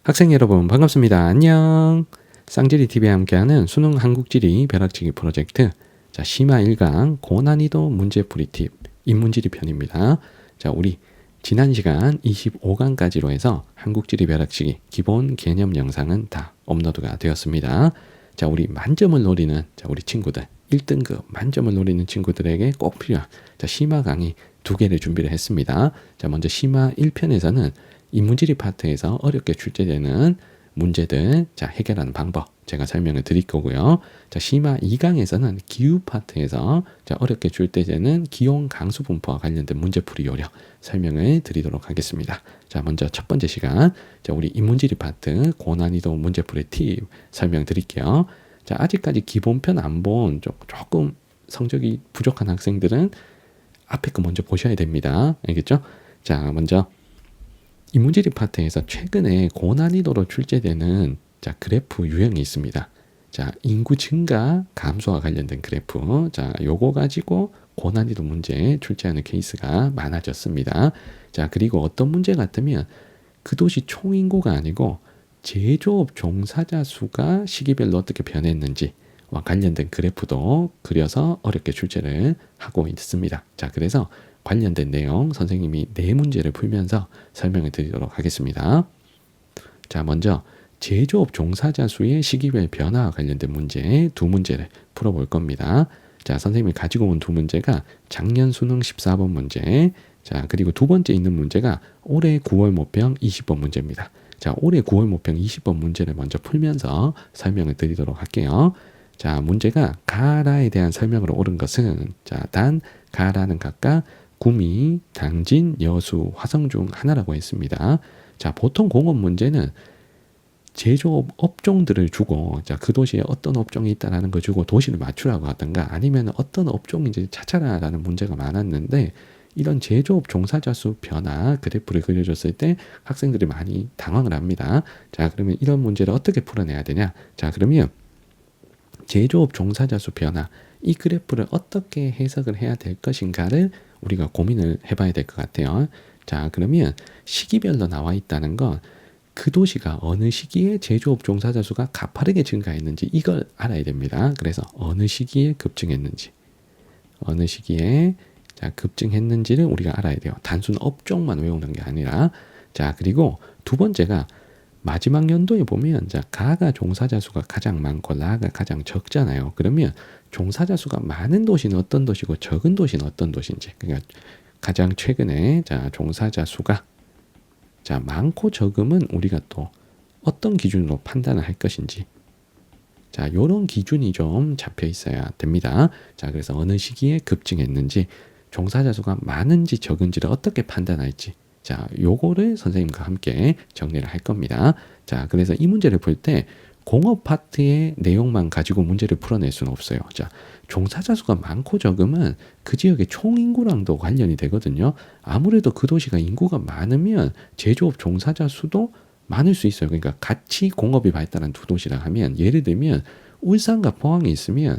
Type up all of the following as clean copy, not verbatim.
학생 여러분 반갑습니다. 안녕. 쌍지리TV와 함께하는 수능 한국지리 벼락치기 프로젝트 심화 1강 고난이도 문제풀이 팁 인문지리 편입니다. 우리 지난 시간 25강까지로 해서 한국지리 벼락치기 기본 개념 영상은 다 업로드가 되었습니다. 우리 만점을 노리는 우리 친구들 1등급 만점을 노리는 친구들에게 꼭 필요한 심화 강의 2개를 준비를 했습니다. 먼저 심화 1편에서는 인문지리 파트에서 어렵게 출제되는 문제들 해결하는 방법 제가 설명을 드릴 거고요. 심화 2강에서는 기후 파트에서 어렵게 출제되는 기온 강수 분포와 관련된 문제풀이 요령 설명을 드리도록 하겠습니다. 먼저 첫 번째 시간 우리 인문지리 파트 고난이도 문제풀이 팁 설명 드릴게요. 아직까지 기본편 안 본 조금 성적이 부족한 학생들은 앞에 거 먼저 보셔야 됩니다. 알겠죠? 먼저 인문지리 파트에서 최근에 고난이도로 출제되는 그래프 유형이 있습니다. 인구 증가 감소와 관련된 그래프. 요거 가지고 고난이도 문제 출제하는 케이스가 많아졌습니다. 그리고 어떤 문제 같으면 그 도시 총인구가 아니고 제조업 종사자 수가 시기별로 어떻게 변했는지와 관련된 그래프도 그려서 어렵게 출제를 하고 있습니다. 그래서 관련된 내용 선생님이 4문제를 풀면서 설명을 드리도록 하겠습니다. 먼저 제조업 종사자 수의 시기별 변화와 관련된 문제 2문제를 풀어볼 겁니다. 선생님이 가지고 온 2문제가 작년 수능 14번 문제, 그리고 두 번째 있는 문제가 올해 9월 모평 20번 문제입니다. 올해 9월 모평 20번 문제를 먼저 풀면서 설명을 드리도록 할게요. 문제가 가라에 대한 설명으로 옳은 것은 단 가라는 각각 구미, 당진, 여수, 화성 중 하나라고 했습니다. 보통 공업 문제는 제조업 업종들을 주고 그 도시에 어떤 업종이 있다라는 거 주고 도시를 맞추라고 하던가 아니면 어떤 업종인지 찾아라라는 문제가 많았는데 이런 제조업 종사자 수 변화 그래프를 그려줬을 때 학생들이 많이 당황을 합니다. 그러면 이런 문제를 어떻게 풀어내야 되냐? 그러면 제조업 종사자 수 변화 이 그래프를 어떻게 해석을 해야 될 것인가를 우리가 고민을 해봐야 될 것 같아요. 그러면 시기별로 나와 있다는 건 그 도시가 어느 시기에 제조업 종사자 수가 가파르게 증가했는지 이걸 알아야 됩니다. 그래서 어느 시기에 급증했는지 어느 시기에 급증했는지를 우리가 알아야 돼요. 단순 업종만 외우는 게 아니라 그리고 두 번째가 마지막 연도에 보면 가가 종사자 수가 가장 많고 라가 가장 적잖아요. 그러면 종사자 수가 많은 도시는 어떤 도시고 적은 도시는 어떤 도시인지 그러니까 가장 최근에 종사자 수가 많고 적음은 우리가 또 어떤 기준으로 판단을 할 것인지 요런 기준이 좀 잡혀 있어야 됩니다. 그래서 어느 시기에 급증했는지 종사자 수가 많은지 적은지를 어떻게 판단할지 요거를 선생님과 함께 정리를 할 겁니다. 그래서 이 문제를 풀 때 공업 파트의 내용만 가지고 문제를 풀어낼 수는 없어요. 종사자 수가 많고 적으면 그 지역의 총인구랑도 관련이 되거든요. 아무래도 그 도시가 인구가 많으면 제조업 종사자 수도 많을 수 있어요. 그러니까 같이 공업이 발달한 두 도시라 하면 예를 들면 울산과 포항이 있으면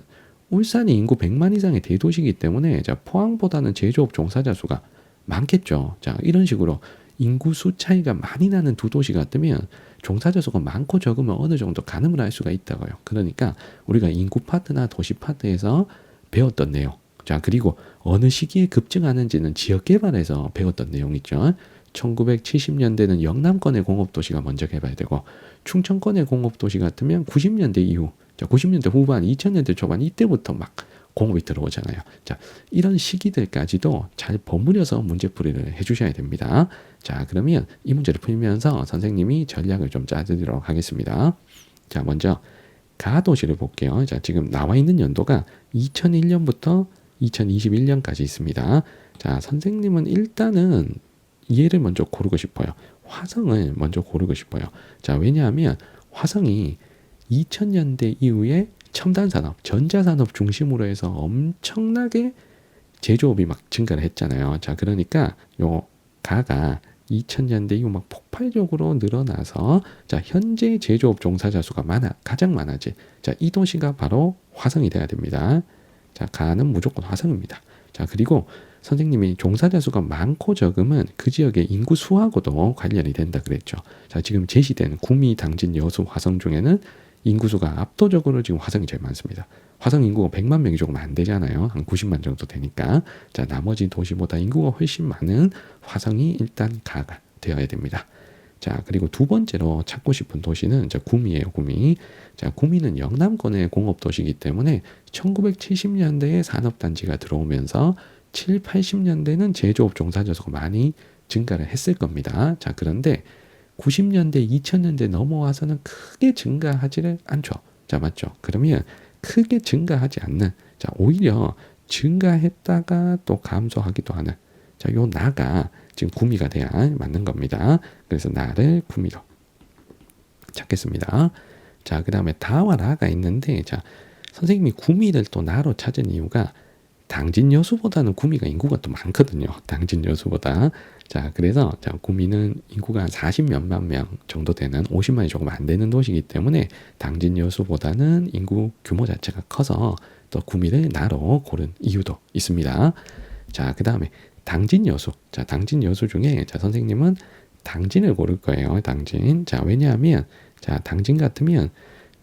울산이 인구 100만 이상의 대도시이기 때문에 포항보다는 제조업 종사자 수가 많겠죠. 이런 식으로 인구수 차이가 많이 나는 두 도시 같으면 종사자 수가 많고 적으면 어느 정도 가늠을 할 수가 있다고요. 그러니까 우리가 인구 파트나 도시 파트에서 배웠던 내용 그리고 어느 시기에 급증하는지는 지역개발에서 배웠던 내용 있죠. 1970년대는 영남권의 공업도시가 먼저 개발되고 충청권의 공업도시 같으면 90년대 이후 90년대 후반 2000년대 초반 이때부터 막 공업이 들어오잖아요. 이런 시기들까지도 잘 버무려서 문제풀이를 해주셔야 됩니다. 그러면 이 문제를 풀면서 선생님이 전략을 좀 짜드리도록 하겠습니다. 먼저 가도시를 볼게요. 지금 나와 있는 연도가 2001년부터 2021년까지 있습니다. 선생님은 일단은 얘를 먼저 고르고 싶어요. 화성을 먼저 고르고 싶어요. 왜냐하면 화성이 2000년대 이후에 첨단산업, 전자산업 중심으로 해서 엄청나게 제조업이 막 증가를 했잖아요. 그러니까 요 가가 2000년대 이후 막 폭발적으로 늘어나서 현재 제조업 종사자 수가 가장 많아진 이 도시가 바로 화성이 돼야 됩니다. 가는 무조건 화성입니다. 그리고 선생님이 종사자 수가 많고 적음은 그 지역의 인구 수하고도 관련이 된다 그랬죠. 자, 지금 제시된 구미, 당진, 여수, 화성 중에는 인구수가 압도적으로 지금 화성이 제일 많습니다. 화성 인구가 100만 명이 조금 안 되잖아요. 한 90만 정도 되니까. 자, 나머지 도시보다 인구가 훨씬 많은 화성이 일단 가가 되어야 됩니다. 자, 그리고 두 번째로 찾고 싶은 도시는 구미예요, 구미. 자, 구미는 영남권의 공업도시이기 때문에 1970년대에 산업단지가 들어오면서 7, 80년대는 제조업 종사자 수가 많이 증가를 했을 겁니다. 자, 그런데 90년대, 2000년대 넘어와서는 크게 증가하지를 않죠. 자, 맞죠? 그러면 크게 증가하지 않는, 자, 오히려 증가했다가 또 감소하기도 하는, 자, 요 나가 지금 구미가 돼야 맞는 겁니다. 그래서 나를 구미로 찾겠습니다. 자, 그 다음에 다와 나가 있는데, 자, 선생님이 구미를 또 나로 찾은 이유가 당진 여수보다는 구미가 인구가 또 많거든요. 당진 여수보다. 자, 그래서 자, 구미는 인구가 한 40몇만 명 정도 되는 50만이 조금 안 되는 도시이기 때문에 당진 여수보다는 인구 규모 자체가 커서 또 구미를 나로 고른 이유도 있습니다. 자, 그 다음에 당진 여수. 자, 당진 여수 중에 자, 선생님은 당진을 고를 거예요. 당진. 자, 왜냐하면 자, 당진 같으면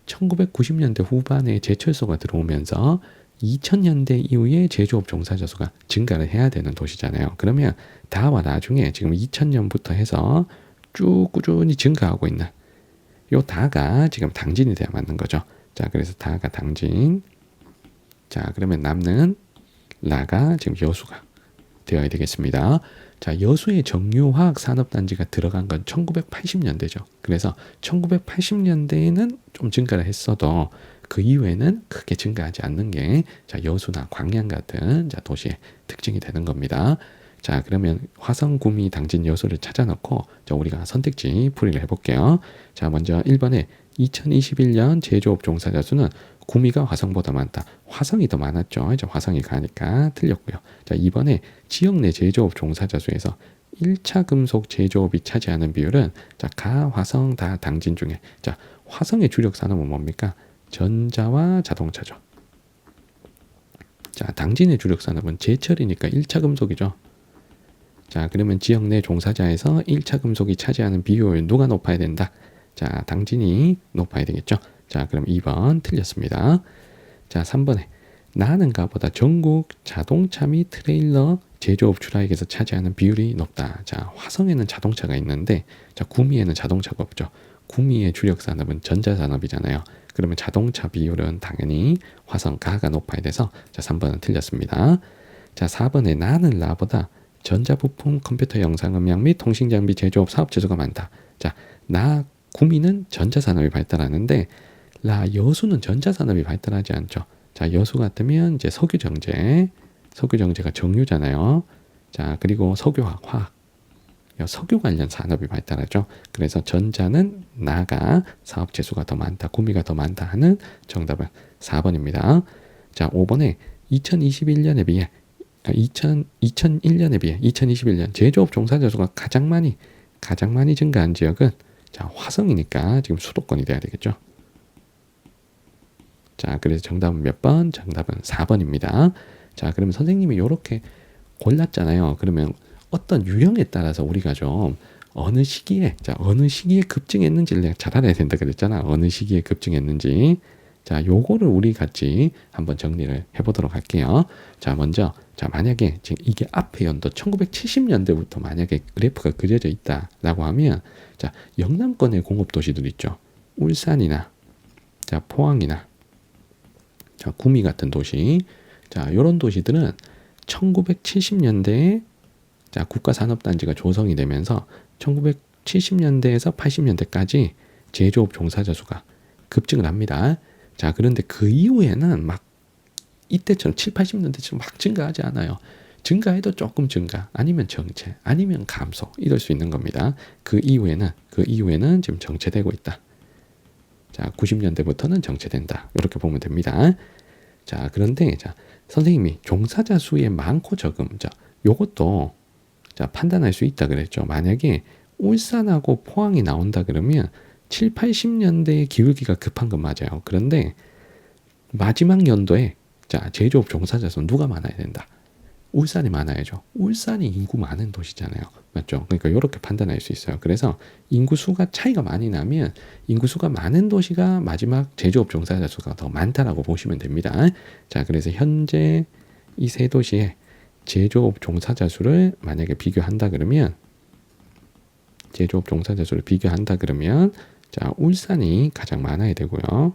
1990년대 후반에 제철소가 들어오면서 2000년대 이후에 제조업 종사자 수가 증가를 해야 되는 도시잖아요. 그러면 다와 나중에 지금 2000년부터 해서 쭉 꾸준히 증가하고 있는 요 다가 지금 당진이 돼야 맞는 거죠. 자, 그래서 다가 당진. 자, 그러면 남는 라가 지금 여수가 되어야 되겠습니다. 자, 여수의 정유화학 산업단지가 들어간 건 1980년대죠. 그래서 1980년대에는 좀 증가를 했어도 그 이후에는 크게 증가하지 않는 게 자, 여수나 광양 같은 자, 도시의 특징이 되는 겁니다. 자, 그러면 화성, 구미, 당진, 여수를 찾아놓고 자, 우리가 선택지 풀이를 해볼게요. 자, 먼저 1번에 2021년 제조업 종사자 수는 구미가 화성보다 많다. 화성이 더 많았죠. 이제 화성이 가니까 틀렸고요. 자, 2번에 지역 내 제조업 종사자 수에서 1차 금속 제조업이 차지하는 비율은 자, 가, 화성, 다, 당진 중에 자, 화성의 주력 산업은 뭡니까? 전자와 자동차죠. 자, 당진의 주력 산업은 제철이니까 1차 금속이죠. 자, 그러면 지역 내 종사자에서 1차 금속이 차지하는 비율 누가 높아야 된다? 자, 당진이 높아야 되겠죠. 자, 그럼 2번 틀렸습니다. 자, 3번에 나는 가보다 전국 자동차 및 트레일러 제조업 출하액에서 차지하는 비율이 높다. 자, 화성에는 자동차가 있는데 자, 구미에는 자동차가 없죠. 구미의 주력 산업은 전자산업이잖아요. 그러면 자동차 비율은 당연히 화성 가가 높아야 돼서 자, 3번은 틀렸습니다. 자, 4번에 나는 나보다 전자부품, 컴퓨터 영상음향 및 통신장비 제조업 사업 제조가 많다. 자, 나 구미는 전자산업이 발달하는데 라 여수는 전자산업이 발달하지 않죠. 자, 여수 같으면 이제 석유정제가 정유잖아요. 자, 그리고 석유화학, 화학, 석유 관련 산업이 발달하죠. 그래서 전자는 나가 사업 제수가 더 많다, 구미가 더 많다 하는 정답은 4번입니다. 자, 5번에 2021년에 비해 2001년에 비해 2021년 제조업 종사자 수가 가장 많이 증가한 지역은 자, 화성이니까 지금 수도권이 돼야 되겠죠. 자, 그래서 정답은 몇 번? 정답은 4번입니다. 자, 그러면 선생님이 이렇게 골랐잖아요. 그러면 어떤 유형에 따라서 우리가 좀 어느 시기에 급증했는지를 내가 잘 알아야 된다 그랬잖아. 어느 시기에 급증했는지. 자, 요거를 우리 같이 한번 정리를 해보도록 할게요. 자, 먼저 자, 만약에 지금 이게 앞에 연도 1970년대부터 만약에 그래프가 그려져 있다라고 하면 자, 영남권의 공업도시들 있죠. 울산이나 자, 포항이나 자, 구미 같은 도시. 자, 요런 도시들은 1970년대에 자, 국가산업단지가 조성이 되면서 1970년대에서 80년대까지 제조업 종사자 수가 급증을 합니다. 자, 그런데 그 이후에는 막 이때처럼 7, 80년대처럼 막 증가하지 않아요. 증가해도 조금 증가, 아니면 정체, 아니면 감소 이럴 수 있는 겁니다. 그 이후에는 지금 정체되고 있다. 자, 90년대부터는 정체된다. 이렇게 보면 됩니다. 자, 그런데 자, 선생님이 종사자 수의 많고 적음, 자, 요것도 자, 판단할 수 있다 그랬죠. 만약에 울산하고 포항이 나온다 그러면 7, 80년대에 기울기가 급한 건 맞아요. 그런데 마지막 연도에 자, 제조업 종사자 수는 누가 많아야 된다? 울산이 많아야죠. 울산이 인구 많은 도시잖아요. 맞죠? 그러니까 이렇게 판단할 수 있어요. 그래서 인구수가 차이가 많이 나면 인구수가 많은 도시가 마지막 제조업 종사자 수가 더 많다라고 보시면 됩니다. 자, 그래서 현재 이 세 도시의 제조업 종사자 수를 만약에 비교한다 그러면 제조업 종사자 수를 비교한다 그러면 자, 울산이 가장 많아야 되고요.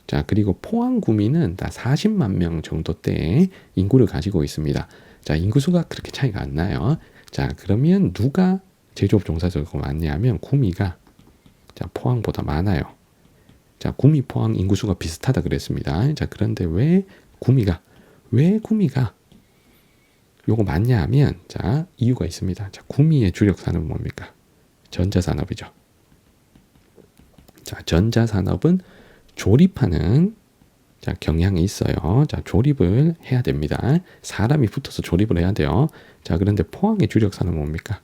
자, 그리고 포항 구미는 다 40만 명 정도대의 인구를 가지고 있습니다. 자, 인구수가 그렇게 차이가 안 나요. 자, 그러면 누가 제조업 종사자가 많냐면 구미가 자, 포항보다 많아요. 자, 구미 포항 인구수가 비슷하다 그랬습니다. 자, 그런데 왜 구미가 요거 많냐 하면 자, 이유가 있습니다. 자, 구미의 주력 산업은 뭡니까? 전자산업이죠. 자, 전자산업은 조립하는 자, 경향이 있어요. 자, 조립을 해야 됩니다. 사람이 붙어서 조립을 해야 돼요. 자, 그런데 포항의 주력 산업은 뭡니까?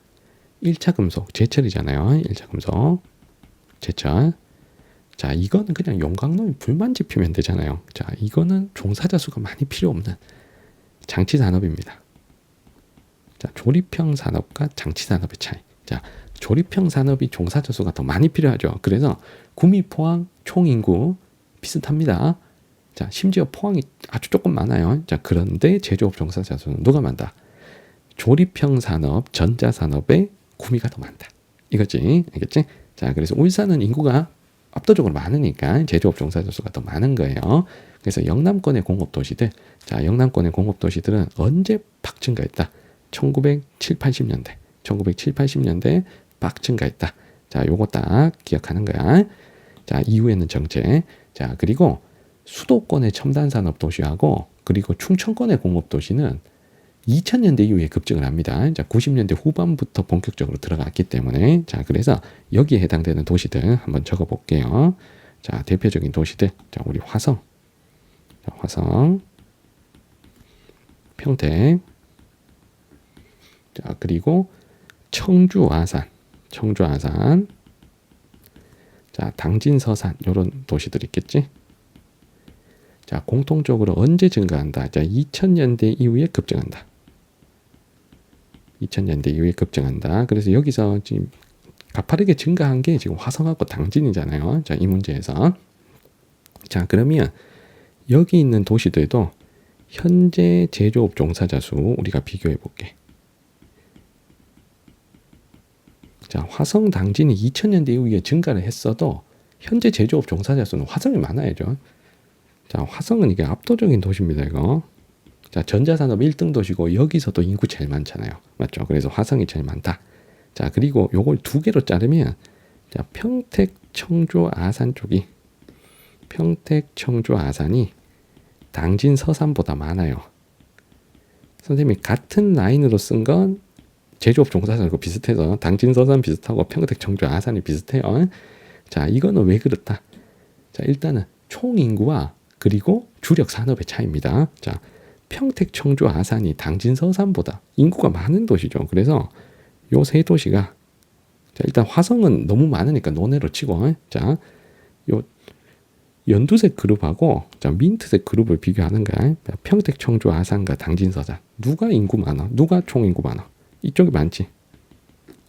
1차 금속, 제철이잖아요. 1차 금속, 제철. 자, 이거는 그냥 용광로에 불만 지피면 되잖아요. 자, 이거는 종사자 수가 많이 필요 없는 장치 산업입니다. 자, 조립형 산업과 장치 산업의 차이. 자, 조립형 산업이 종사자 수가 더 많이 필요하죠. 그래서 구미, 포항 총 인구 비슷합니다. 자, 심지어 포항이 아주 조금 많아요. 자, 그런데 제조업 종사자 수는 누가 많다? 조립형 산업, 전자 산업에 구미가 더 많다. 이거지, 알겠지? 자, 그래서 울산은 인구가 압도적으로 많으니까 제조업 종사자 수가 더 많은 거예요. 그래서 영남권의 공업 도시들, 자, 영남권의 공업 도시들은 언제 팍 증가했다? 1970, 80년대, 1970, 80년대 팍 증가했다. 자, 요거 딱 기억하는 거야. 자, 이후에는 정체. 자, 그리고 수도권의 첨단 산업 도시하고 그리고 충청권의 공업 도시는 2000년대 이후에 급증을 합니다. 자, 90년대 후반부터 본격적으로 들어갔기 때문에 자, 그래서 여기에 해당되는 도시들 한번 적어 볼게요. 자, 대표적인 도시들. 자, 우리 화성. 자, 화성. 평택. 자, 그리고 청주, 아산. 청주, 아산. 자, 당진, 서산 이런 도시들 있겠지. 자, 공통적으로 언제 증가한다? 자, 2000년대 이후에 급증한다. 2000년대 이후에 급증한다. 그래서 여기서 지금 가파르게 증가한 게 지금 화성하고 당진이잖아요. 자, 이 문제에서. 자, 그러면 여기 있는 도시들도 현재 제조업 종사자 수 우리가 비교해 볼게. 자, 화성, 당진이 2000년대 이후에 증가를 했어도 현재 제조업 종사자 수는 화성이 많아야죠. 자, 화성은 이게 압도적인 도시입니다, 이거. 자, 전자산업 1등 도시고 여기서도 인구 제일 많잖아요. 맞죠? 그래서 화성이 제일 많다. 자, 그리고 요걸 두 개로 자르면 자, 평택, 청주, 아산 쪽이 평택, 청주, 아산이 당진, 서산보다 많아요. 선생님이 같은 라인으로 쓴 건 제조업 종사자하고 비슷해서 당진, 서산 비슷하고 평택, 청주, 아산이 비슷해요. 자, 이거는 왜 그렇다? 자, 일단은 총 인구와 그리고 주력 산업의 차이입니다. 자, 평택, 청주, 아산이 당진, 서산보다 인구가 많은 도시죠. 그래서 요 세 도시가 자, 일단 화성은 너무 많으니까 논외로 치고 자, 요 연두색 그룹하고 자, 민트색 그룹을 비교하는 거야. 평택, 청주, 아산과 당진, 서산. 누가 인구 많아? 누가 총 인구 많아? 이쪽이 많지.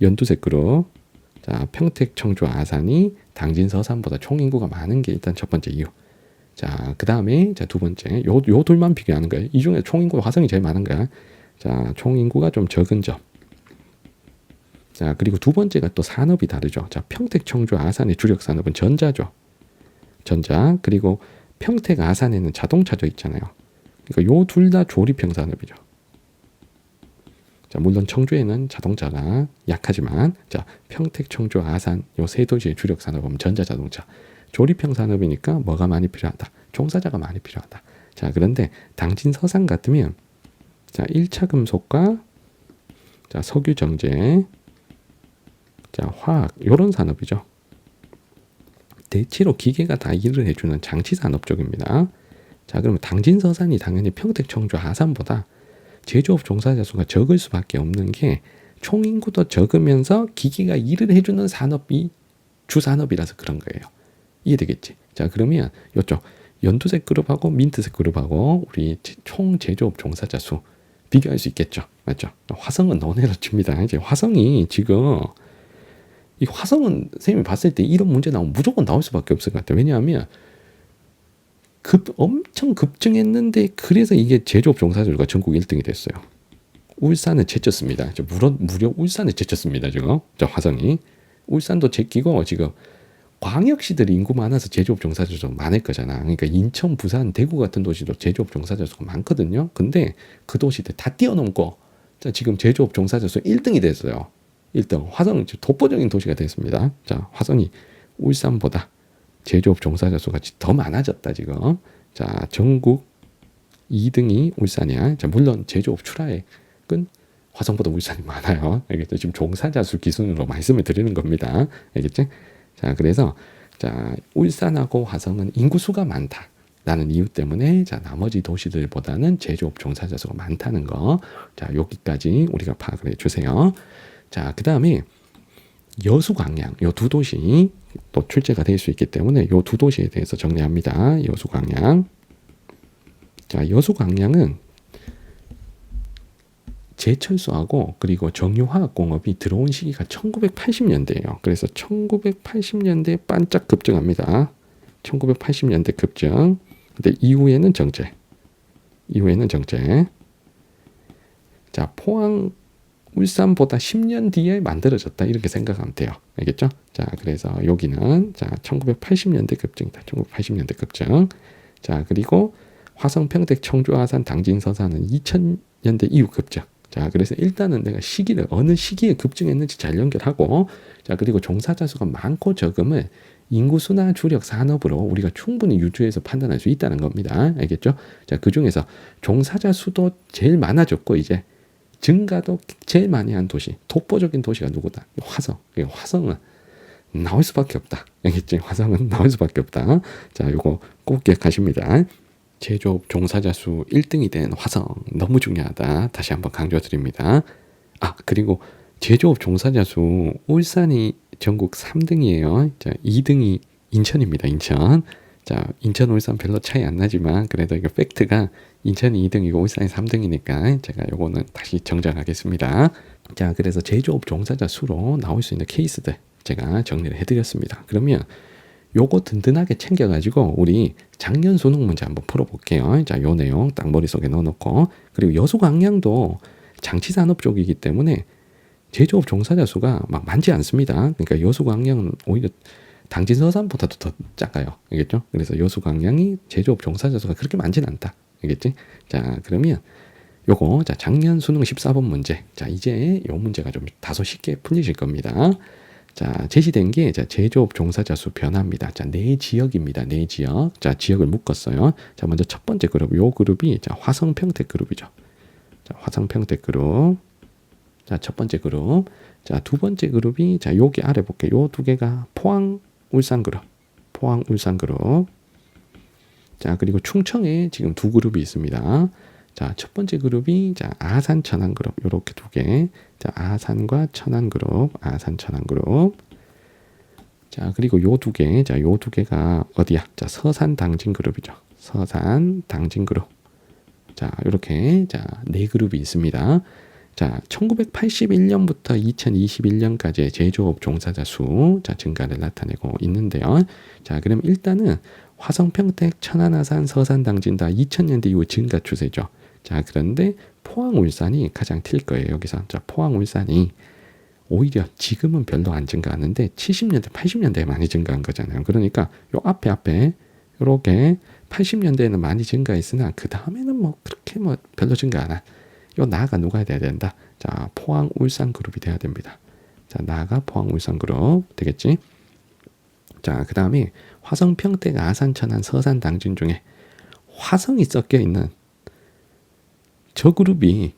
연두색 그룹. 자, 평택, 청주, 아산이 당진, 서산보다 총 인구가 많은 게 일단 첫 번째 이유. 자, 그 다음에 자, 두 번째 요 둘만 비교하는 거예요. 이 중에 총 인구 화성이 제일 많은 거야. 자, 총 인구가 좀 적은 점. 자, 그리고 두 번째가 또 산업이 다르죠. 자, 평택, 청주, 아산의 주력 산업은 전자죠. 전자. 그리고 평택, 아산에는 자동차죠 있잖아요. 그러니까 요 둘 다 조립형 산업이죠. 자, 물론 청주에는 자동차가 약하지만 자, 평택, 청주, 아산 요 세 도시의 주력 산업은 전자자동차. 조립형 산업이니까 뭐가 많이 필요하다? 종사자가 많이 필요하다. 자, 그런데 당진, 서산 같으면 자, 1차 금속과 자, 석유 정제, 자, 화학 요런 산업이죠. 대체로 기계가 다 일을 해주는 장치 산업 쪽입니다. 자, 그러면 당진, 서산이 당연히 평택, 청주, 아산보다 제조업 종사자 수가 적을 수밖에 없는 게 총 인구도 적으면서 기계가 일을 해주는 산업이 주산업이라서 그런 거예요. 이해되겠지? 자, 그러면 이쪽 연두색 그룹하고 민트색 그룹하고 우리 총 제조업 종사자 수 비교할 수 있겠죠. 맞죠? 화성은 논외로 칩니다. 이제 화성이 지금 이 화성은 선생님이 봤을 때 이런 문제 나오면 무조건 나올 수밖에 없을 것 같아요. 왜냐하면 엄청 급증했는데 그래서 이게 제조업 종사자가 전국 1등이 됐어요. 울산을 제쳤습니다. 무려 울산을 제쳤습니다. 지금 저 화성이 울산도 제끼고 지금 광역시들이 인구 많아서 제조업 종사자 수가 많을 거잖아. 그러니까 인천, 부산, 대구 같은 도시도 제조업 종사자 수가 많거든요. 근데 그 도시들 다 뛰어넘고 자, 지금 제조업 종사자 수 1등이 됐어요. 1등. 화성은 독보적인 도시가 됐습니다. 자, 화성이 울산보다 제조업 종사자 수가 더 많아졌다 지금. 자, 전국 2등이 울산이야. 자, 물론 제조업 출하액은 화성보다 울산이 많아요. 알겠죠? 지금 종사자 수 기준으로 말씀을 드리는 겁니다. 알겠지? 자, 그래서 자, 울산하고 화성은 인구수가 많다라는 이유 때문에 자, 나머지 도시들보다는 제조업 종사자 수가 많다는 거. 자, 여기까지 우리가 파악을 해 주세요. 자, 그다음에 여수 광양 요 두 도시 또 출제가 될 수 있기 때문에 요 두 도시에 대해서 정리합니다. 여수 광양. 자, 여수 광양은 제철소하고 그리고 정유화학공업이 들어온 시기가 1980년대예요. 그래서 1980년대에 반짝 급증합니다. 1980년대 급증. 근데 이후에는 정체. 자, 포항, 울산보다 10년 뒤에 만들어졌다. 이렇게 생각하면 돼요. 알겠죠? 자, 그래서 여기는 자, 1980년대 급증이다. 1980년대 급증. 자, 그리고 화성, 평택, 청주, 아산, 당진, 서산은 2000년대 이후 급증. 자, 그래서 일단은 내가 시기를 어느 시기에 급증했는지 잘 연결하고, 자, 그리고 종사자 수가 많고 적음을 인구수나 주력 산업으로 우리가 충분히 유추해서 판단할 수 있다는 겁니다. 알겠죠? 자, 그 중에서 종사자 수도 제일 많아졌고, 이제 증가도 제일 많이 한 도시, 독보적인 도시가 누구다? 화성. 화성은 나올 수밖에 없다. 알겠지? 화성은 나올 수밖에 없다. 자, 요거 꼭 기억하십니다. 제조업 종사자 수 1등이 된 화성 너무 중요하다. 다시 한번 강조드립니다. 아, 그리고 제조업 종사자 수 울산이 전국 3등이에요. 자, 2등이 인천입니다. 인천. 자, 인천, 울산 별로 차이 안 나지만 그래도 이거 팩트가 인천이 2등이고 울산이 3등이니까 제가 요거는 다시 정정하겠습니다. 자, 그래서 제조업 종사자 수로 나올 수 있는 케이스들 제가 정리를 해드렸습니다. 그러면 요거 든든하게 챙겨가지고 우리 작년 수능 문제 한번 풀어볼게요. 자, 요 내용 딱 머릿속에 넣어놓고, 그리고 여수 광양도 장치산업 쪽이기 때문에 제조업 종사자 수가 막 많지 않습니다. 그러니까 여수 광양은 오히려 당진 서산보다도 더 작아요. 알겠죠? 그래서 여수 광양이 제조업 종사자 수가 그렇게 많지는 않다. 알겠지? 자, 그러면 요거 자, 작년 수능 14번 문제. 자, 이제 요 문제가 좀 다소 쉽게 풀리실 겁니다. 자, 제시된 게 자, 제조업 종사자 수 변화입니다. 자, 네 지역입니다. 네 지역. 자, 지역을 묶었어요. 자, 먼저 첫 번째 그룹. 요 그룹이 자, 화성 평택 그룹이죠. 자, 화성 평택 그룹. 자, 첫 번째 그룹. 자, 두 번째 그룹이 자, 여기 아래 볼게요. 요 두 개가 포항 울산 그룹. 포항 울산 그룹. 자, 그리고 충청에 지금 두 그룹이 있습니다. 자, 첫 번째 그룹이 자, 아산 천안 그룹 요렇게 두 개. 자, 아산과 천안 그룹, 아산 천안 그룹. 자, 그리고 요 두 개. 자, 요 두 개가 어디야? 자, 서산 당진 그룹이죠. 서산 당진 그룹. 자, 요렇게 자, 네 그룹이 있습니다. 자, 1981년부터 2021년까지의 제조업 종사자 수 자, 증가를 나타내고 있는데요. 자, 그럼 일단은 화성, 평택, 천안, 아산, 서산, 당진 다 2000년대 이후 증가 추세죠. 자, 그런데 포항, 울산이 가장 튈 거예요. 여기서 자, 포항, 울산이 오히려 지금은 별로 안 증가하는데 70년대, 80년대에 많이 증가한 거잖아요. 그러니까 요 앞에 요렇게 80년대에는 많이 증가했으나 그 다음에는 뭐 그렇게 뭐 별로 증가 안 한. 요 나가 누가 돼야 된다. 자, 포항, 울산 그룹이 돼야 됩니다. 자, 나가 포항, 울산 그룹 되겠지? 자, 그 다음에 화성, 평택, 아산, 천안, 서산, 당진 중에 화성이 섞여 있는 저 그룹이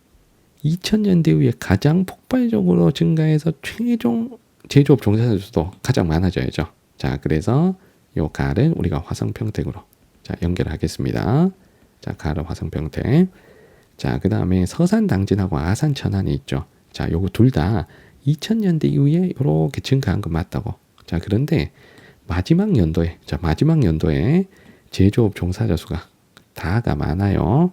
2000년대 이후에 가장 폭발적으로 증가해서 최종 제조업 종사자 수도 가장 많아져야죠. 자, 그래서 요 가를 우리가 화성, 평택으로 자, 연결하겠습니다. 자, 가를 화성, 평택. 자, 그 다음에 서산, 당진하고 아산, 천안이 있죠. 자, 요거 둘 다 2000년대 이후에 요렇게 증가한 건 맞다고. 자, 그런데 마지막 연도에 제조업 종사자 수가 다가 많아요.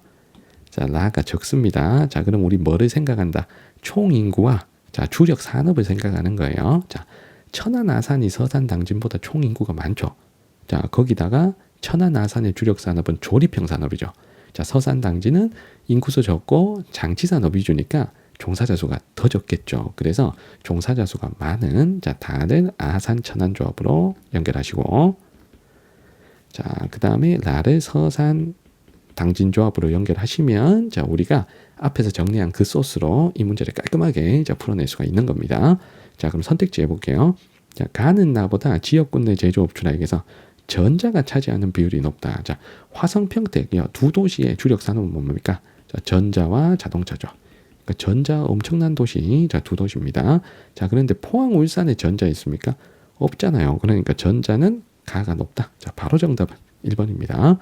자, 라가 적습니다. 자, 그럼 우리 뭐를 생각한다? 총 인구와 자, 주력 산업을 생각하는 거예요. 자, 천안 아산이 서산 당진보다 총 인구가 많죠. 자, 거기다가 천안 아산의 주력 산업은 조립형 산업이죠. 자, 서산 당진은 인구수 적고 장치 산업 위주니까 종사자 수가 더 적겠죠. 그래서 종사자 수가 많은 자, 다른 아산 천안 조합으로 연결하시고 자, 그다음에 라를 서산 당진 조합으로 연결하시면 자, 우리가 앞에서 정리한 그 소스로 이 문제를 깔끔하게 자, 풀어낼 수가 있는 겁니다. 자, 그럼 선택지 해볼게요. 자, 가는 나보다 지역군 내 제조업 출하액에서 전자가 차지하는 비율이 높다. 자, 화성 평택 두 도시의 주력 산업은 뭡니까? 자, 전자와 자동차죠. 그러니까 전자 엄청난 도시 자, 두 도시입니다. 자, 그런데 포항 울산에 전자 있습니까? 없잖아요. 그러니까 전자는 가가 높다. 자, 바로 정답은 1번입니다.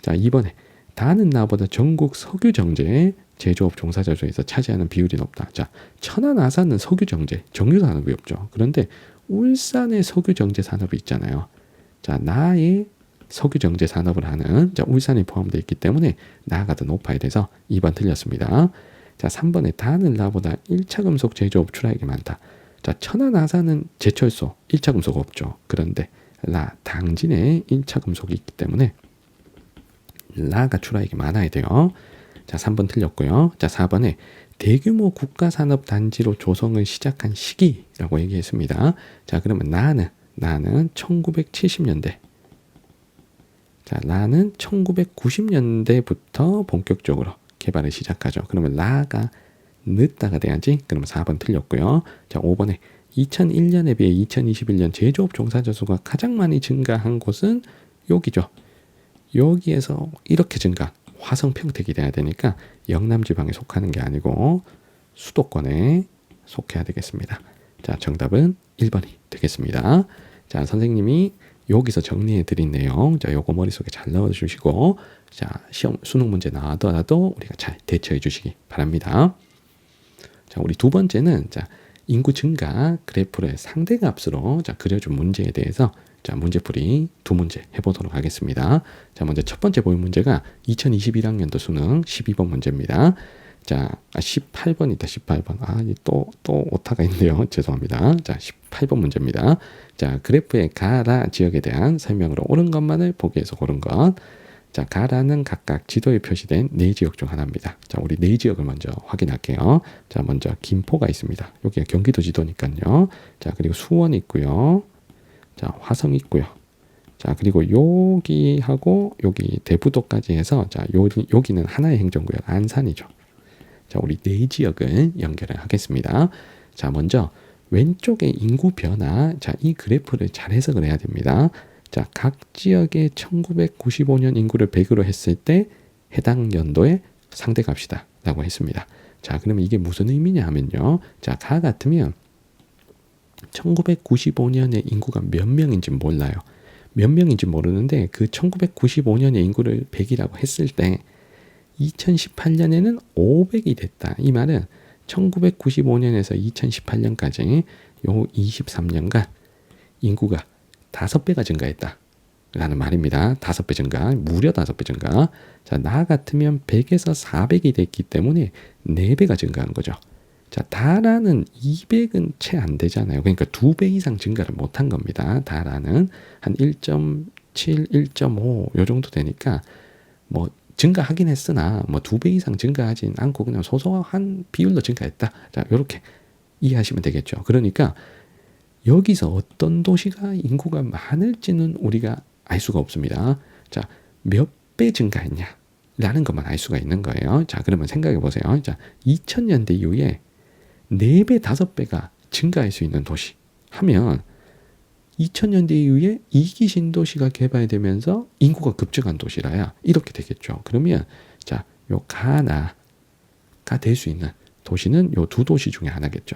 자, 2번에 다는 나보다 전국 석유 정제 제조업 종사자 중에서 차지하는 비율이 높다. 자, 천안 아산은 석유 정제 정유 산업이 없죠. 그런데 울산에 석유 정제 산업이 있잖아요. 자, 나의 석유 정제 산업을 하는 자, 울산이 포함되어 있기 때문에 나가 더 높아야 돼서 2번 틀렸습니다. 자, 3번에 다는 나보다 1차 금속 제조업 출하액이 많다. 자, 천안 아산은 제철소 1차 금속 없죠. 그런데 라 당진에 1차 금속이 있기 때문에 라가 출하액이 많아야 돼요. 자, 3번 틀렸고요. 자, 4번에 대규모 국가산업단지로 조성을 시작한 시기라고 얘기했습니다. 자, 그러면 나는 1970년대. 자, 라는 1990년대부터 본격적으로 개발을 시작하죠. 그러면 라가 늦다가 돼야지. 그러면 4번 틀렸고요. 자, 5번에 2001년에 비해 2021년 제조업 종사자 수가 가장 많이 증가한 곳은 여기죠. 여기에서 이렇게 증가, 화성 평택이 돼야 되니까 영남지방에 속하는 게 아니고 수도권에 속해야 되겠습니다. 자, 정답은 1번이 되겠습니다. 자, 선생님이 여기서 정리해 드린 내용, 자, 요거 머릿속에 잘 넣어 주시고, 자, 시험 수능 문제 나와더라도 우리가 잘 대처해 주시기 바랍니다. 자, 우리 두 번째는 자, 인구 증가 그래프를 상대값으로 자, 그려준 문제에 대해서 자, 문제풀이 두 문제 해보도록 하겠습니다. 자, 먼저 첫 번째 보인 문제가 2021학년도 수능 12번 문제입니다. 자, 18번이다, 18번. 또 오타가 있네요. 죄송합니다. 자, 18번 문제입니다. 자, 그래프의 가라 지역에 대한 설명으로 옳은 것만을 보기에서 고른 것. 자, 가라는 각각 지도에 표시된 네 지역 중 하나입니다. 자, 우리 네 지역을 먼저 확인할게요. 자, 먼저 김포가 있습니다. 여기가 경기도 지도니까요. 자, 그리고 수원이 있고요. 자, 화성 있고요. 자, 그리고 여기하고 여기 대부도까지 해서 자, 여기는 하나의 행정구역 안산이죠. 자, 우리 네 지역을 연결을 하겠습니다. 자, 먼저 왼쪽의 인구 변화. 자, 이 그래프를 잘 해석을 해야 됩니다. 자, 각 지역의 1995년 인구를 100으로 했을 때 해당 연도의 상대값이다 라고 했습니다. 자, 그러면 이게 무슨 의미냐 하면요. 자, 가 같으면 1995년에 인구가 몇 명인지 몰라요. 몇 명인지 모르는데 그 1995년의 인구를 100이라고 했을 때 2018년에는 500이 됐다. 이 말은 1995년에서 2018년까지 요 23년간 인구가 5배가 증가했다 라는 말입니다. 5배 증가, 무려 5배 증가. 자, 나 같으면 100에서 400이 됐기 때문에 4배가 증가한 거죠. 자, 다라는 200은 채 안 되잖아요. 그러니까 2배 이상 증가를 못한 겁니다. 다라는 한 1.7, 1.5 요 정도 되니까 뭐 증가하긴 했으나 뭐 2배 이상 증가하진 않고 그냥 소소한 비율로 증가했다. 자, 이렇게 이해하시면 되겠죠. 그러니까 여기서 어떤 도시가 인구가 많을지는 우리가 알 수가 없습니다. 자, 몇 배 증가했냐 라는 것만 알 수가 있는 거예요. 자, 그러면 생각해 보세요. 자, 2000년대 이후에 4배, 5배가 증가할 수 있는 도시 하면 2000년대 이후에 2기 신도시가 개발되면서 인구가 급증한 도시라야 이렇게 되겠죠. 그러면 자, 요 가나가 될 수 있는 도시는 요 두 도시 중에 하나겠죠.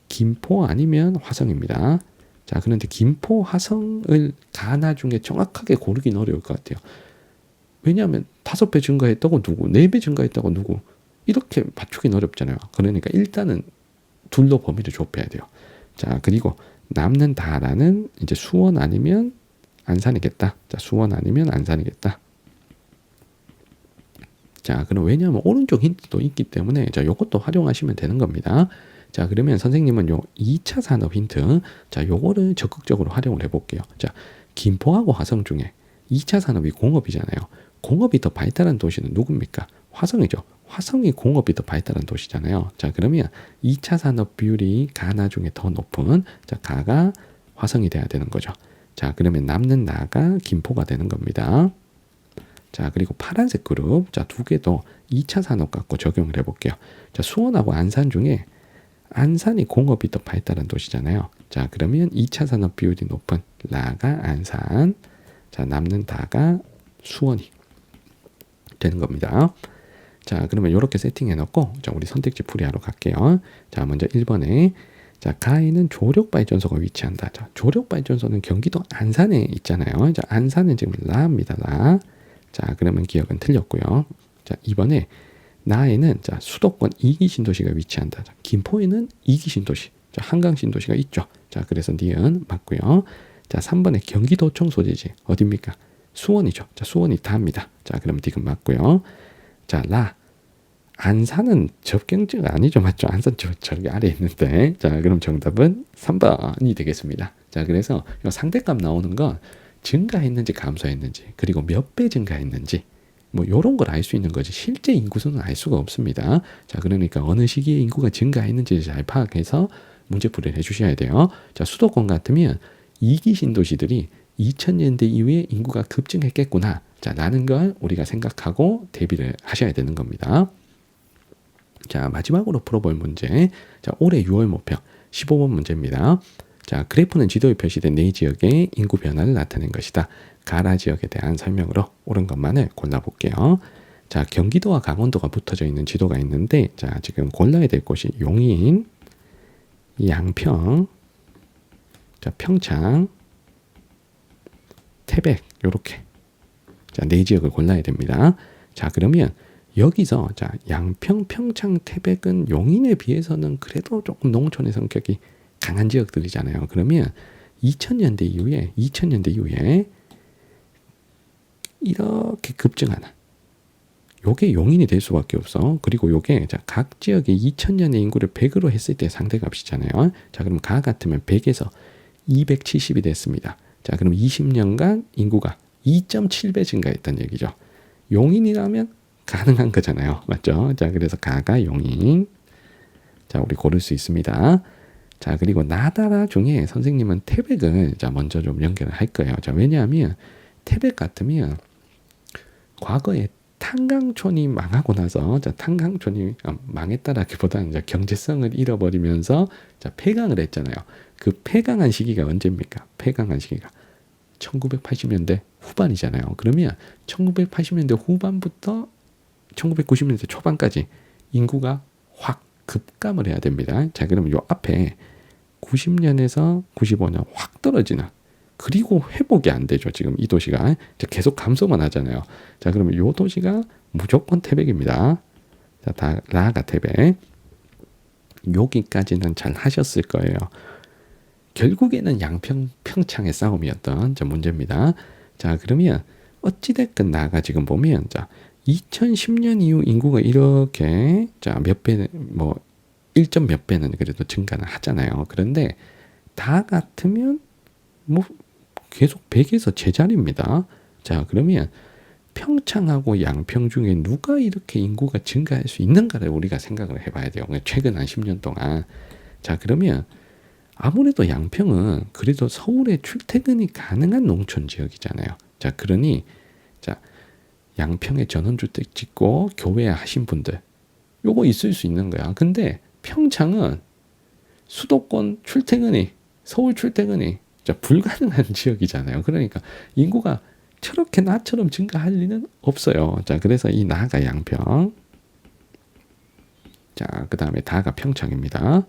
김포 아니면 화성입니다. 자, 그런데 김포, 화성을 가나 중에 정확하게 고르긴 어려울 것 같아요. 왜냐하면 5배 증가했다고 누구, 4배 증가했다고 누구 이렇게 맞추긴 어렵잖아요. 그러니까 일단은 둘로 범위를 좁혀야 돼요. 자, 그리고 남는 다라는 이제 수원 아니면 안산이겠다. 자, 수원 아니면 안산이겠다. 자, 그럼 왜냐하면 오른쪽 힌트도 있기 때문에 자, 요것도 활용하시면 되는 겁니다. 자, 그러면 선생님은 요 2차 산업 힌트, 자, 요거를 적극적으로 활용을 해볼게요. 자, 김포하고 화성 중에 2차 산업이 공업이잖아요. 공업이 더 발달한 도시는 누굽니까? 화성이죠. 화성이 공업이 더 발달한 도시잖아요. 자, 그러면 2차 산업 비율이 가나 중에 더 높은, 자, 가가 화성이 돼야 되는 거죠. 자, 그러면 남는 나가 김포가 되는 겁니다. 자, 그리고 파란색 그룹, 자, 두 개도 2차 산업 갖고 적용을 해볼게요. 자, 수원하고 안산 중에 안산이 공업이 더 발달한 도시잖아요. 자, 그러면 2차 산업 비율이 높은 라가 안산, 자, 남는 다가 수원이 되는 겁니다. 자, 그러면 이렇게 세팅해 놓고, 자, 우리 선택지 풀이하러 갈게요. 자, 먼저 1번에, 자, 가에는 조력발전소가 위치한다. 자, 조력발전소는 경기도 안산에 있잖아요. 자, 안산은 지금 라입니다. 라. 자, 그러면 기억은 틀렸고요. 자, 2번에, 나에는, 자, 수도권 2기 신도시가 위치한다. 자, 김포에는 2기 신도시, 자, 한강 신도시가 있죠. 자, 그래서 니은 맞고요. 자, 3번에 경기도청 소재지, 어딥니까? 수원이죠. 자, 수원이 다입니다. 자, 그럼 디귿 맞고요. 자, 라. 안산은 접경지가 아니죠. 맞죠? 안산 저기 아래 있는데. 자, 그럼 정답은 3번이 되겠습니다. 자, 그래서 상대값 나오는 건 증가했는지 감소했는지, 그리고 몇 배 증가했는지, 뭐 요런 걸 알 수 있는 거지 실제 인구수는 알 수가 없습니다. 자, 그러니까 어느 시기에 인구가 증가했는지 잘 파악해서 문제풀이를 해주셔야 돼요. 자, 수도권 같으면 2기 신도시들이 2000년대 이후에 인구가 급증했겠구나, 자, 라는 걸 우리가 생각하고 대비를 하셔야 되는 겁니다. 자, 마지막으로 풀어볼 문제. 자, 올해 6월 목표 15번 문제입니다. 자, 그래프는 지도에 표시된 네 지역의 인구 변화를 나타낸 것이다. 가라 지역에 대한 설명으로 옳은 것만을 골라볼게요. 자, 경기도와 강원도가 붙어져 있는 지도가 있는데, 자, 지금 골라야 될 곳이 용인, 양평, 자, 평창, 태백, 요렇게. 자, 네 지역을 골라야 됩니다. 자, 그러면 여기서, 자, 양평, 평창, 태백은 용인에 비해서는 그래도 조금 농촌의 성격이 강한 지역들이잖아요. 그러면 2000년대 이후에 이렇게 급증하는, 요게 용인이 될 수밖에 없어. 그리고 요게, 자, 각 지역의 2000년의 인구를 100으로 했을 때 상대값이잖아요. 자, 그럼 가 같으면 100에서 270이 됐습니다. 자, 그럼 20년간 인구가 2.7배 증가했다는 얘기죠. 용인이라면 가능한 거잖아요. 맞죠? 자, 그래서 가가 용인. 자, 우리 고를 수 있습니다. 자, 그리고 나다라 중에 선생님은 태백을, 자, 먼저 좀 연결을 할 거예요. 자, 왜냐하면 태백 같으면 과거에 탄강촌이 망하고 나서, 자, 탄강촌이 망했다라기보다는 자, 경제성을 잃어버리면서, 자, 폐강을 했잖아요. 그 폐강한 시기가 언제입니까? 폐강한 시기가 1980년대 후반이잖아요. 그러면 1980년대 후반부터 1990년대 초반까지 인구가 확 급감을 해야 됩니다. 자, 그러면 요 앞에 90년에서 95년 확 떨어지는, 그리고 회복이 안 되죠. 지금 이 도시가 계속 감소만 하잖아요. 자, 그러면 요 도시가 무조건 태백입니다. 자, 다 라가 태백. 여기까지는 잘 하셨을 거예요. 결국에는 양평, 평창의 싸움이었던 자, 문제입니다. 자, 그러면 어찌됐건 나가 지금 보면, 자, 2010년 이후 인구가 이렇게, 자, 몇 배, 뭐 1점 몇 배는 그래도 증가는 하잖아요. 그런데 다 같으면 뭐 계속 100에서 제자리입니다. 자, 그러면 평창하고 양평 중에 누가 이렇게 인구가 증가할 수 있는가를 우리가 생각을 해봐야 돼요. 최근 한 10년 동안. 자, 그러면 아무래도 양평은 그래도 서울에 출퇴근이 가능한 농촌 지역이잖아요. 자, 그러니, 자, 양평에 전원주택 짓고 교회 하신 분들, 요거 있을 수 있는 거야. 근데 평창은 수도권 출퇴근이, 서울 출퇴근이 자, 불가능한 지역이잖아요. 그러니까 인구가 저렇게 나처럼 증가할 리는 없어요. 자, 그래서 이 나가 양평, 자, 그 다음에 다가 평창입니다.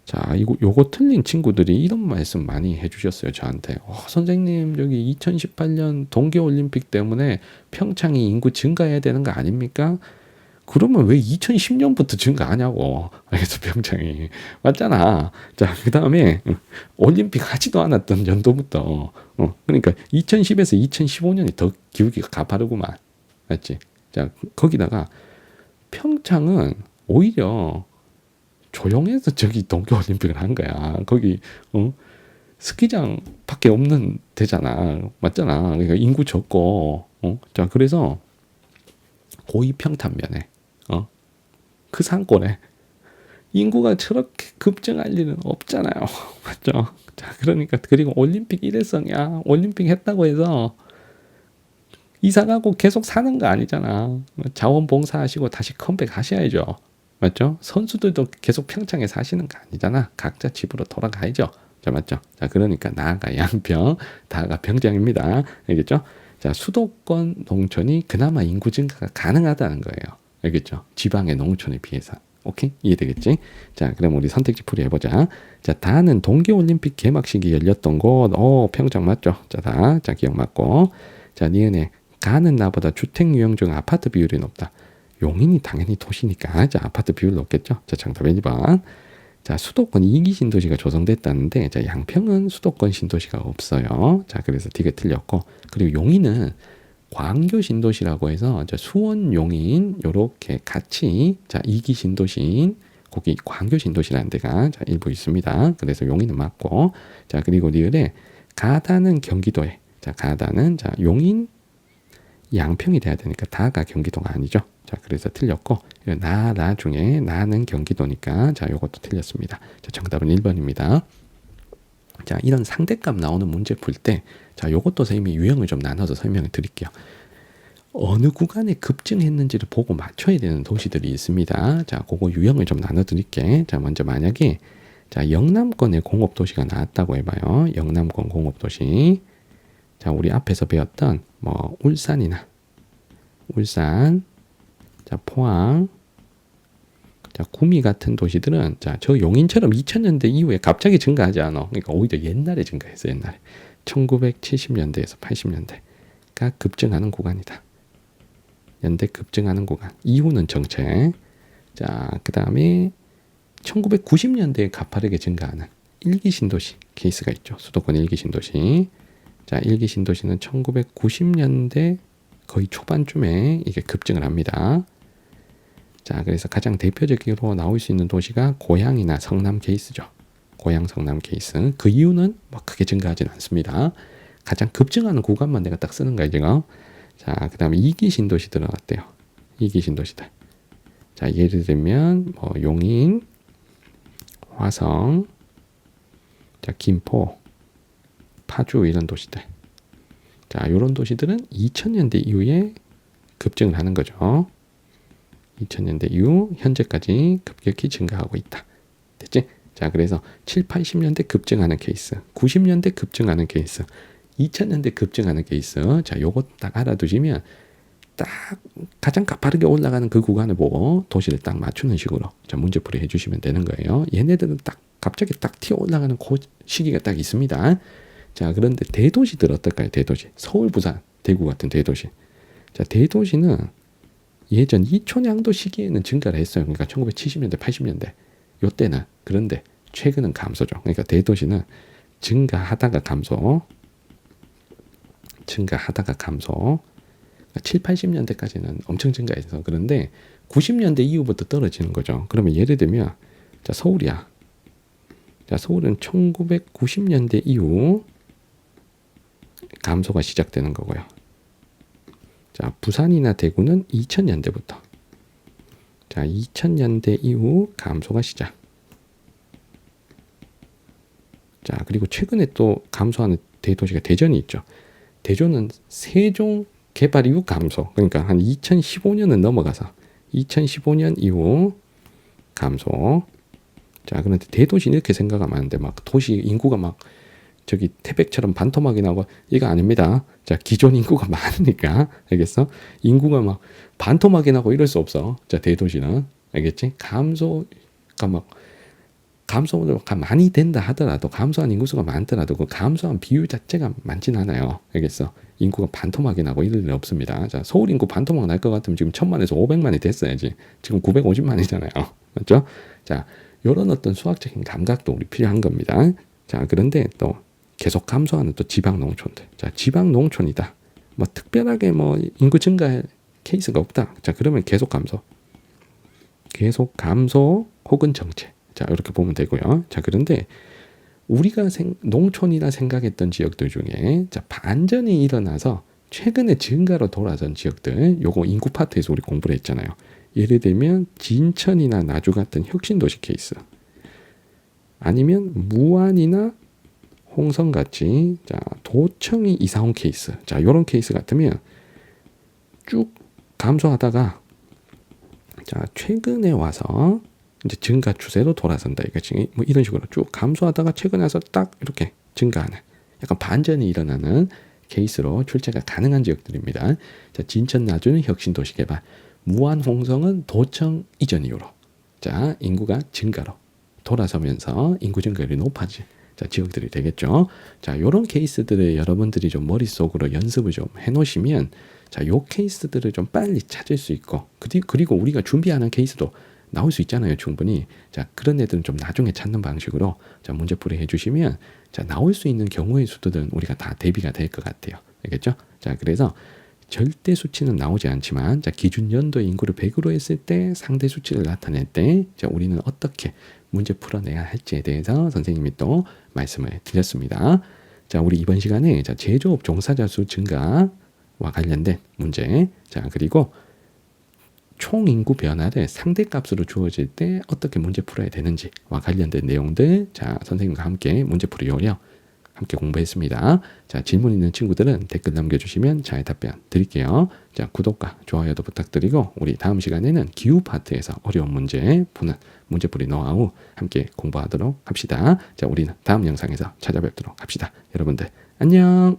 자, 요거 틀린 친구들이 이런 말씀 많이 해주셨어요. 저한테. 선생님, 여기 2018년 동계올림픽 때문에 평창이 인구 증가해야 되는 거 아닙니까? 그러면 왜 2010년부터 증가하냐고. 그래서 평창이. 맞잖아. 자, 그 다음에 올림픽 하지도 않았던 연도부터. 그러니까 2010에서 2015년이 더 기울기가 가파르구만. 맞지? 자, 거기다가 평창은 오히려 조용해서 저기 동계올림픽을 한 거야. 거기 스키장밖에 없는 데잖아. 맞잖아. 그러니까 인구 적고 자, 그래서 고이 평탄면에 그 산골에 인구가 저렇게 급증할 일은 없잖아요. 맞죠? 자, 그러니까 그리고 올림픽 일회성이야. 올림픽 했다고 해서 이사 가고 계속 사는 거 아니잖아. 자원봉사하시고 다시 컴백하셔야죠. 맞죠? 선수들도 계속 평창에 사시는 거 아니잖아. 각자 집으로 돌아가야죠. 자, 맞죠? 자, 그러니까 나아가 양평, 다가 평창입니다. 알겠죠? 자, 수도권 농촌이 그나마 인구 증가가 가능하다는 거예요. 알겠죠? 지방의 농촌에 비해서. 오케이? 이해되겠지? 자, 그럼 우리 선택지 풀이 해보자. 자, 다는 동계올림픽 개막식이 열렸던 곳. 평창 맞죠? 자, 다. 자, 기억 맞고. 자, 니은에 가는 나보다 주택 유형 중 아파트 비율이 높다. 용인이 당연히 도시니까 자, 아파트 비율 높겠죠? 자, 정답 1번. 자, 수도권 2기 신도시가 조성됐다는데 자, 양평은 수도권 신도시가 없어요. 자, 그래서 D가 틀렸고 그리고 용인은 광교 신도시라고 해서 수원, 용인 요렇게 같이 자 2기 신도시인 거기 광교 신도시라는 데가 자 일부 있습니다. 그래서 용인은 맞고 자 그리고 리을에 가다는 경기도에 자 가다는 자 용인 양평이 돼야 되니까 다가 경기도가 아니죠. 자 그래서 틀렸고 나라 중에 나는 경기도니까 자 요것도 틀렸습니다. 자 정답은 1번입니다. 자 이런 상대값 나오는 문제 풀 때 자 요것도 선생님이 유형을 좀 나눠서 설명을 드릴게요. 어느 구간에 급증했는지를 보고 맞춰야 되는 도시들이 있습니다. 자 그거 유형을 좀 나눠 드릴게. 자 먼저 만약에 자 영남권에 공업도시가 나왔다고 해봐요. 영남권 공업도시 자 우리 앞에서 배웠던 뭐 울산이나 울산 자 포항 자 구미 같은 도시들은 자 저 용인처럼 2000년대 이후에 갑자기 증가하지 않아. 그러니까 오히려 옛날에 증가했어. 옛날에 1970년대에서 80년대가 급증하는 구간이다. 연대 급증하는 구간 이후는 정체. 자 그 다음에 1990년대에 가파르게 증가하는 1기 신도시 케이스가 있죠. 수도권 1기 신도시. 자 1기 신도시는 1990년대 거의 초반쯤에 이게 급증을 합니다. 자, 그래서 가장 대표적으로 나올 수 있는 도시가 고향이나 성남 케이스죠. 고향 성남 케이스. 그 이유는 뭐 크게 증가하지는 않습니다. 가장 급증하는 구간만 내가 딱 쓰는 거야, 지금. 자, 그 다음에 2기 신도시들은 어때요? 2기 신도시들. 자, 예를 들면, 뭐, 용인, 화성, 자, 김포, 파주 이런 도시들. 자, 요런 도시들은 2000년대 이후에 급증을 하는 거죠. 2000년대 이후 현재까지 급격히 증가하고 있다. 됐지? 자, 그래서 7, 80년대 급증하는 케이스, 90년대 급증하는 케이스, 2000년대 급증하는 케이스. 자, 요거 딱 알아두시면 딱 가장 가파르게 올라가는 그 구간을 보고 도시를 딱 맞추는 식으로 자, 문제풀이 해주시면 되는 거예요. 얘네들은 딱 갑자기 딱 튀어 올라가는 그 시기가 딱 있습니다. 자, 그런데 대도시들 어떨까요? 대도시. 서울, 부산, 대구 같은 대도시. 자, 대도시는 예전 이촌양도 시기에는 증가를 했어요. 그러니까 1970년대, 80년대. 요때는. 그런데 최근은 감소죠. 그러니까 대도시는 증가하다가 감소. 증가하다가 감소. 7, 80년대까지는 엄청 증가해서 그런데 90년대 이후부터 떨어지는 거죠. 그러면 예를 들면 자, 서울이야. 자, 서울은 1990년대 이후 감소가 시작되는 거고요. 자, 부산이나 대구는 2000년대부터. 자, 2000년대 이후 감소가 시작. 자, 그리고 최근에 또 감소하는 대도시가 대전이 있죠. 대전은 세종 개발 이후 감소. 그러니까 한 2015년은 넘어가서 2015년 이후 감소. 자, 그런데 대도시는 이렇게 생각하면 안 돼. 막 도시 인구가 막 저기 태백처럼 반토막이 나고 이거 아닙니다. 자, 기존 인구가 많으니까 알겠어? 인구가 막 반토막이 나고 이럴 수 없어. 자, 대도시는 알겠지? 감소가 막 감소가 많이 된다 하더라도 감소한 인구수가 많더라도 그 감소한 비율 자체가 많진 않아요. 알겠어? 인구가 반토막이 나고 이럴 일 없습니다. 자, 서울 인구 반토막 날 것 같으면 지금 1000만에서 500만이 됐어야지. 지금 950만이잖아요. 맞죠? 자, 이런 어떤 수학적인 감각도 우리 필요한 겁니다. 자, 그런데 또 계속 감소하는 또 지방 농촌들. 자, 지방 농촌이다. 뭐 특별하게 뭐 인구 증가 케이스가 없다. 자, 그러면 계속 감소. 계속 감소 혹은 정체. 자, 이렇게 보면 되고요. 자, 그런데 우리가 농촌이나 생각했던 지역들 중에 자, 반전이 일어나서 최근에 증가로 돌아선 지역들, 요거 인구 파트에서 우리 공부를 했잖아요. 예를 들면 진천이나 나주 같은 혁신도시 케이스, 아니면 무안이나 홍성같이 자, 도청이 이사 온 케이스. 자, 요런 케이스 같으면 쭉 감소하다가 자, 최근에 와서 이제 증가 추세로 돌아선다 이거지. 뭐 이런 식으로 쭉 감소하다가 최근에 와서 딱 이렇게 증가하는 약간 반전이 일어나는 케이스로 출제가 가능한 지역들입니다. 자, 진천 나주는 혁신도시 개발, 무안 홍성은 도청 이전 이후로 자, 인구가 증가로 돌아서면서 인구 증가율이 높아진 자, 지역들이 되겠죠. 자, 요런 케이스들을 여러분들이 좀 머릿속으로 연습을 좀 해놓으시면 자, 요 케이스들을 좀 빨리 찾을 수 있고 그리고 우리가 준비하는 케이스도 나올 수 있잖아요, 충분히. 자, 그런 애들은 좀 나중에 찾는 방식으로 자, 문제풀이 해주시면 자, 나올 수 있는 경우의 수들은 우리가 다 대비가 될 것 같아요. 알겠죠? 자, 그래서 절대 수치는 나오지 않지만 자, 기준 연도 인구를 100으로 했을 때 상대 수치를 나타낼 때 자, 우리는 어떻게 문제 풀어내야 할지에 대해서 선생님이 또 말씀을 드렸습니다. 자, 우리 이번 시간에 자, 제조업 종사자 수 증가와 관련된 문제, 자, 그리고 총 인구 변화를 상대값으로 주어질 때 어떻게 문제 풀어야 되는지와 관련된 내용들 자, 선생님과 함께 문제풀이 요령 함께 공부했습니다. 자, 질문 있는 친구들은 댓글 남겨주시면 잘 답변 드릴게요. 자, 구독과 좋아요도 부탁드리고 우리 다음 시간에는 기후 파트에서 어려운 문제 푸는 문제풀이 노하우 함께 공부하도록 합시다. 자, 우리는 다음 영상에서 찾아뵙도록 합시다. 여러분들 안녕.